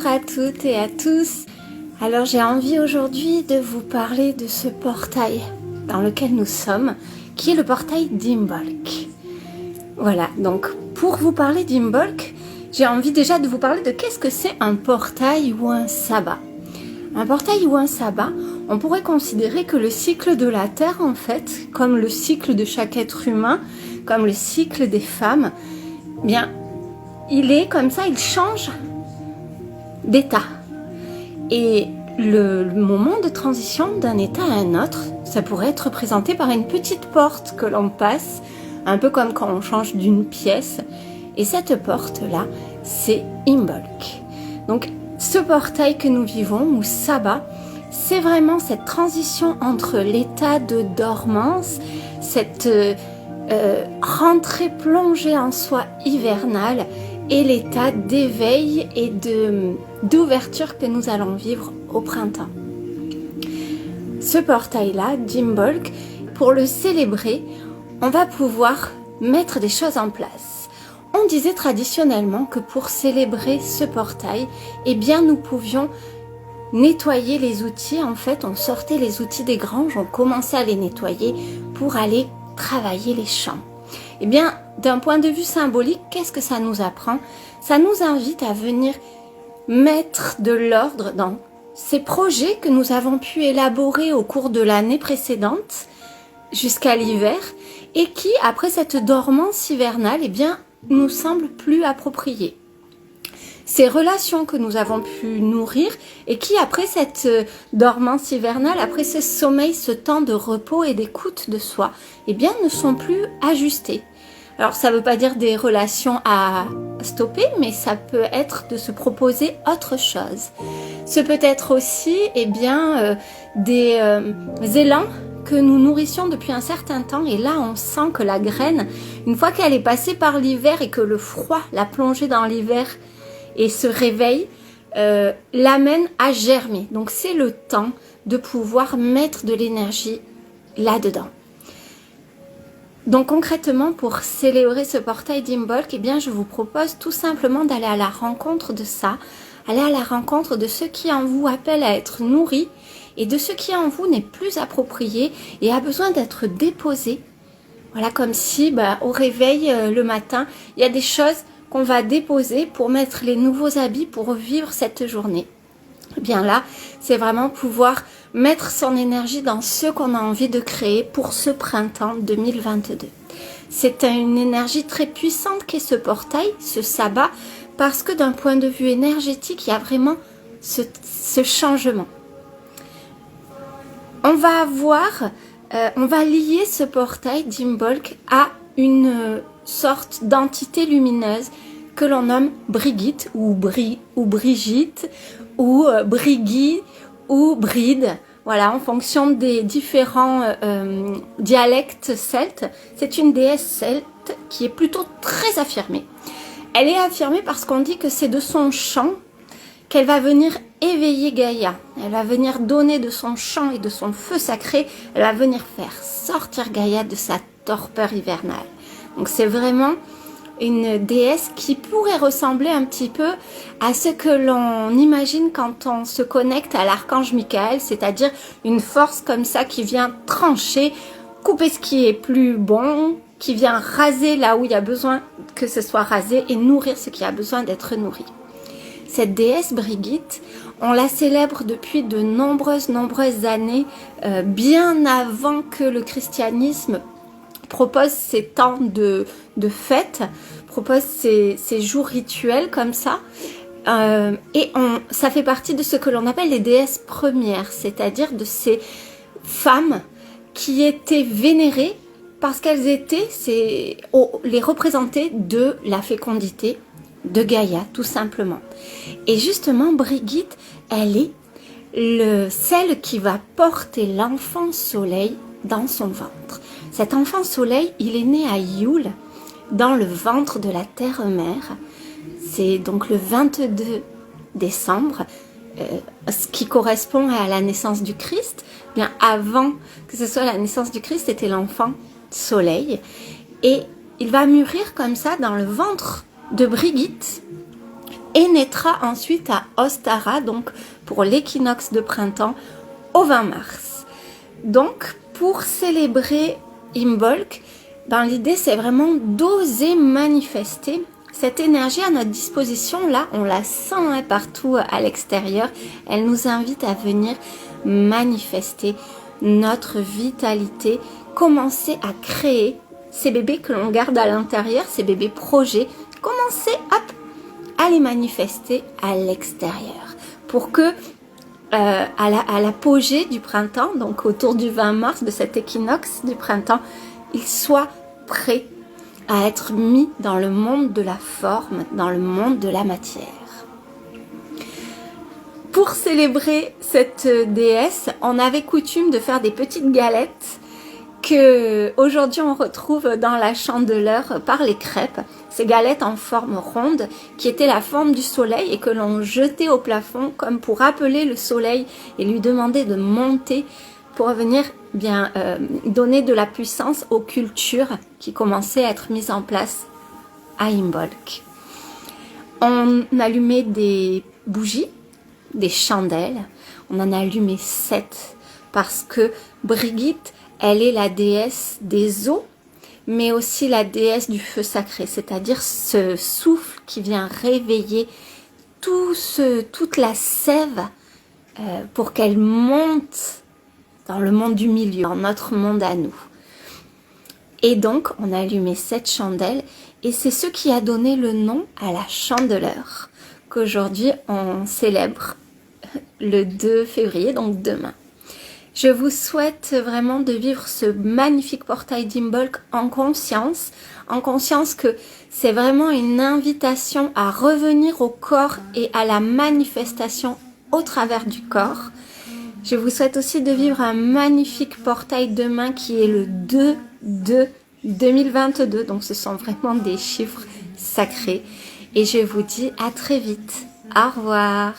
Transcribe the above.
à toutes et à tous. Alors j'ai envie aujourd'hui de vous parler de ce portail dans lequel nous sommes, qui est le portail d'Imbolc. Voilà, donc pour vous parler d'Imbolc, j'ai envie déjà de vous parler de qu'est-ce que c'est un portail ou un sabbat. Un portail ou un sabbat, on pourrait considérer que le cycle de la Terre, en fait, comme le cycle de chaque être humain, comme le cycle des femmes, bien, il est comme ça, il change d'état. Et le moment de transition d'un état à un autre, ça pourrait être représenté par une petite porte que l'on passe, un peu comme quand on change d'une pièce. Et cette porte-là, c'est Imbolc. Donc, ce portail que nous vivons, ou sabbat, c'est vraiment cette transition entre l'état de dormance, cette rentrée plongée en soi hivernale, et l'état d'éveil et d'ouverture que nous allons vivre au printemps. Ce portail-là, d'Imbolc, pour le célébrer, on va pouvoir mettre des choses en place. On disait traditionnellement que pour célébrer ce portail, eh bien nous pouvions nettoyer les outils. En fait, on sortait les outils des granges, on commençait à les nettoyer pour aller travailler les champs. Eh bien, d'un point de vue symbolique, qu'est-ce que ça nous apprend? Ça nous invite à venir mettre de l'ordre dans ces projets que nous avons pu élaborer au cours de l'année précédente jusqu'à l'hiver et qui, après cette dormance hivernale, eh bien, nous semblent plus appropriés. Ces relations que nous avons pu nourrir et qui, après cette dormance hivernale, après ce sommeil, ce temps de repos et d'écoute de soi, eh bien, ne sont plus ajustées. Alors, ça ne veut pas dire des relations à stopper, mais ça peut être de se proposer autre chose. Ce peut être aussi, eh bien, des élans que nous nourrissions depuis un certain temps, et là on sent que la graine, une fois qu'elle est passée par l'hiver et que le froid l'a plongée dans l'hiver et se réveille, l'amène à germer. Donc c'est le temps de pouvoir mettre de l'énergie là-dedans. Donc concrètement, pour célébrer ce portail d'Imbolc, eh bien je vous propose tout simplement d'aller à la rencontre de ça, aller à la rencontre de ce qui en vous appelle à être nourri, et de ce qui en vous n'est plus approprié et a besoin d'être déposé. Voilà, comme si au réveil le matin, il y a des choses qu'on va déposer pour mettre les nouveaux habits pour vivre cette journée. Et bien là, c'est vraiment pouvoir mettre son énergie dans ce qu'on a envie de créer pour ce printemps 2022. C'est une énergie très puissante qu'est ce portail, ce sabbat, parce que d'un point de vue énergétique, il y a vraiment ce changement. On va lier ce portail d'Imbolc à une sorte d'entité lumineuse que l'on nomme Brigitte ou Brigitte ou Brigui ou Bride. Voilà, en fonction des différents dialectes celtes. C'est une déesse celte qui est plutôt très affirmée. Elle est affirmée parce qu'on dit que c'est de son chant qu'elle va venir éveiller Gaïa. Elle va venir donner de son chant et de son feu sacré, elle va venir faire sortir Gaïa de sa torpeur hivernale. Donc c'est vraiment une déesse qui pourrait ressembler un petit peu à ce que l'on imagine quand on se connecte à l'archange Michael, c'est-à-dire une force comme ça qui vient trancher, couper ce qui est plus bon, qui vient raser là où il y a besoin que ce soit rasé et nourrir ce qui a besoin d'être nourri. Cette déesse Brigitte, on la célèbre depuis de nombreuses années, bien avant que le christianisme propose ces temps de fête, propose ces jours rituels comme ça. Ça fait partie de ce que l'on appelle les déesses premières, c'est-à-dire de ces femmes qui étaient vénérées parce qu'elles étaient les représentées de la fécondité, de Gaïa, tout simplement. Et justement, Brigitte, elle est celle qui va porter l'enfant soleil dans son ventre. Cet enfant soleil, il est né à Yule, dans le ventre de la terre-mère. C'est donc le 22 décembre, ce qui correspond à la naissance du Christ. Bien avant que ce soit la naissance du Christ, c'était l'enfant soleil. Et il va mûrir comme ça dans le ventre de Brigitte. et naîtra ensuite à Ostara, donc pour l'équinoxe de printemps au 20 mars. Donc pour célébrer Imbolc, ben, l'idée c'est vraiment d'oser manifester cette énergie à notre disposition. Là on la sent partout à l'extérieur, elle nous invite à venir manifester notre vitalité, commencer à créer ces bébés que l'on garde à l'intérieur, ces bébés projets, commencer à les manifester à l'extérieur pour que à l'apogée du printemps, donc autour du 20 mars, de cet équinoxe du printemps, ils soient prêts à être mis dans le monde de la forme, dans le monde de la matière. Pour célébrer cette déesse, on avait coutume de faire des petites galettes que aujourd'hui on retrouve dans la Chandeleur par les crêpes. Ces galettes en forme ronde qui étaient la forme du soleil et que l'on jetait au plafond comme pour appeler le soleil et lui demander de monter pour venir bien donner de la puissance aux cultures qui commençaient à être mises en place à Imbolc. On allumait des bougies, des chandelles, on en a allumé 7 parce que Brigitte, elle est la déesse des eaux, mais aussi la déesse du feu sacré, c'est-à-dire ce souffle qui vient réveiller toute la sève pour qu'elle monte dans le monde du milieu, dans notre monde à nous. Et donc, on a allumé 7 chandelles, et c'est ce qui a donné le nom à la Chandeleur, qu'aujourd'hui on célèbre le 2 février, donc demain. Je vous souhaite vraiment de vivre ce magnifique portail d'Imbolc en conscience que c'est vraiment une invitation à revenir au corps et à la manifestation au travers du corps. Je vous souhaite aussi de vivre un magnifique portail demain qui est le 2/2/2022, donc ce sont vraiment des chiffres sacrés. Et je vous dis à très vite. Au revoir.